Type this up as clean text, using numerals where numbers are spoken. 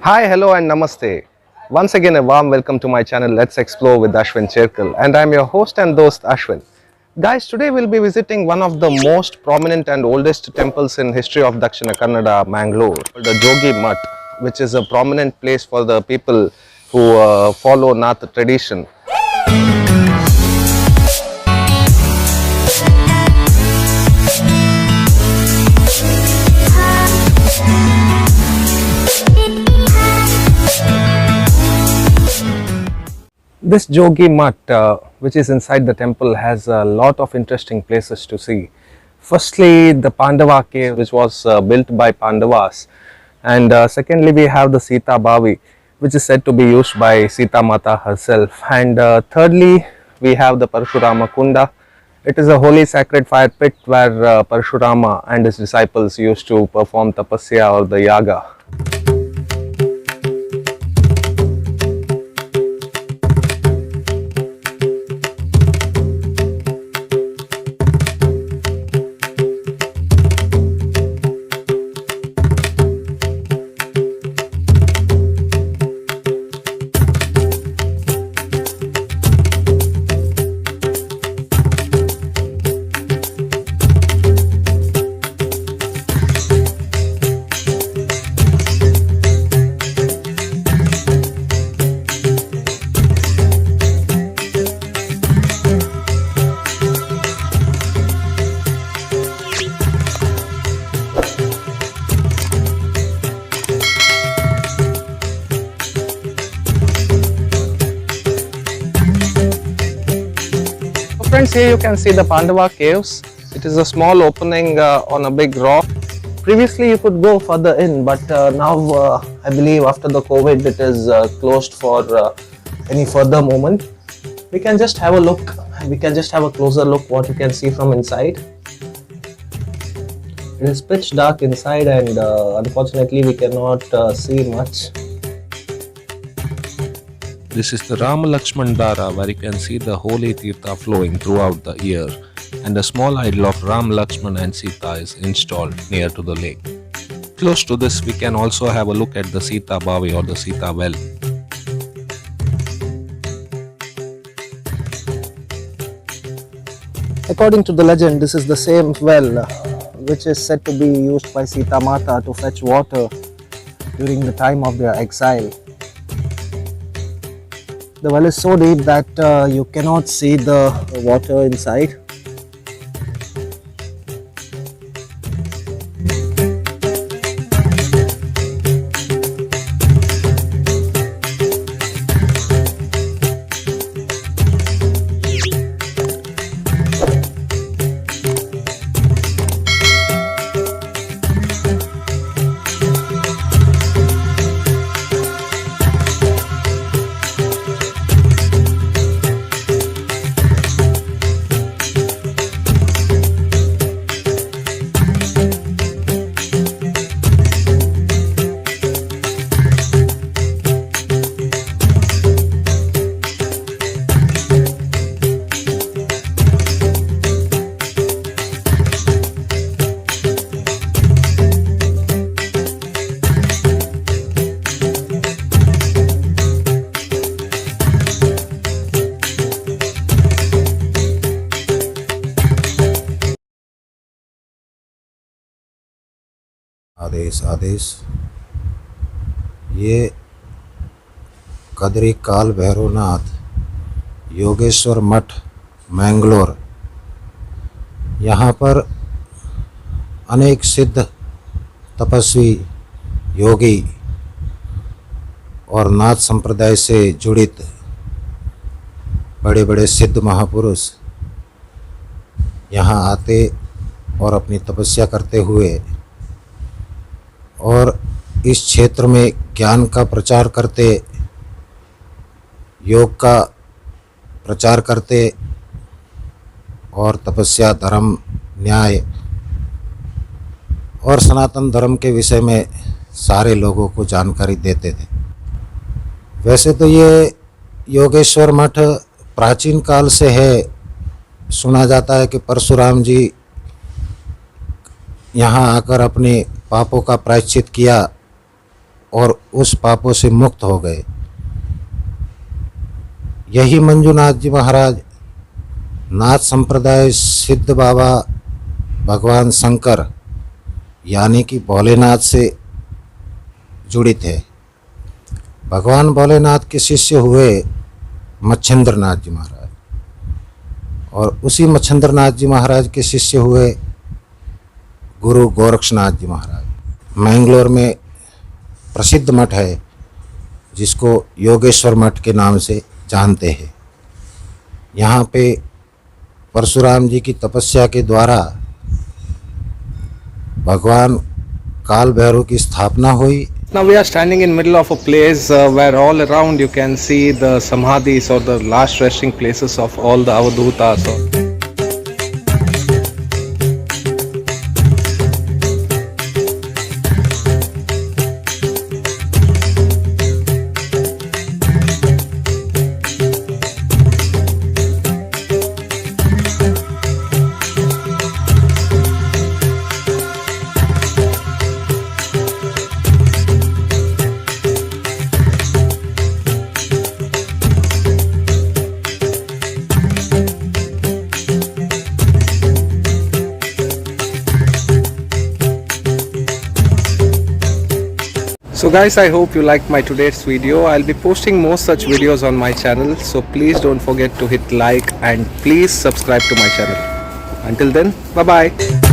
Hi, hello, and namaste. Once again, a warm welcome to my channel Let's Explore with Ashwin Cherkal, and I'm your host and host Ashwin. Guys, today we'll be visiting one of the most prominent and oldest temples in history of Dakshina Kannada, Mangalore, the Jogi Mutt, which is a prominent place for the people who follow Nath tradition. This Jogi Mutt, which is inside the temple, has a lot of interesting places to see. Firstly, the Pandava cave, which was built by Pandavas, and secondly, we have the Sita Bavi, which is said to be used by Sita Mata herself, and thirdly, we have the Parashurama Kunda. It is a holy sacred fire pit where Parashurama and his disciples used to perform tapasya or the yaga. Friends, here you can see the Pandava caves. It is a small opening on a big rock. Previously you could go further in, but now I believe after the COVID it is closed for any further movement. We can just have a look, we can just have a closer look what you can see from inside. It is pitch dark inside and unfortunately we cannot see much. This is the Rama Lakshman Dara, where you can see the holy Tirtha flowing throughout the year, and a small idol of Ram, Lakshman and Sita is installed near to the lake. Close to this we can also have a look at the Sita Bavi or the Sita well. According to the legend, this is the same well which is said to be used by Sita Mata to fetch water during the time of their exile. The well is so deep that you cannot see the water inside. आदेश आदेश। ये कदरी काल भैरवनाथ योगेश्वर मठ मैंगलोर, यहाँ पर अनेक सिद्ध तपस्वी योगी और नाथ संप्रदाय से जुड़ित बड़े बड़े सिद्ध महापुरुष यहाँ आते और अपनी तपस्या करते हुए और इस क्षेत्र में ज्ञान का प्रचार करते, योग का प्रचार करते और तपस्या, धर्म, न्याय और सनातन धर्म के विषय में सारे लोगों को जानकारी देते थे। वैसे तो ये योगेश्वर मठ प्राचीन काल से है। सुना जाता है कि परशुराम जी यहाँ आकर अपने पापों का प्रायश्चित किया और उस पापों से मुक्त हो गए। यही मंजूनाथ जी महाराज नाथ संप्रदाय सिद्ध बाबा भगवान शंकर यानी कि भोलेनाथ से जुड़े थे। भगवान भोलेनाथ के शिष्य हुए मच्छिंद्रनाथ जी महाराज, और उसी मच्छिंद्रनाथ जी महाराज के शिष्य हुए गुरु गोरक्षनाथ जी महाराज। मैंगलोर में प्रसिद्ध मठ है जिसको योगेश्वर मठ के नाम से जानते हैं। यहाँ पे परशुराम जी की तपस्या के द्वारा भगवान काल भैरव की स्थापना हुई। Now we are standing in middle of a place where all around you can see the samadhis or the last resting places of all the avadhutas. So guys, I hope you liked my today's video. I'll be posting more such videos on my channel, so please don't forget to hit like and please subscribe to my channel. Until then, bye bye.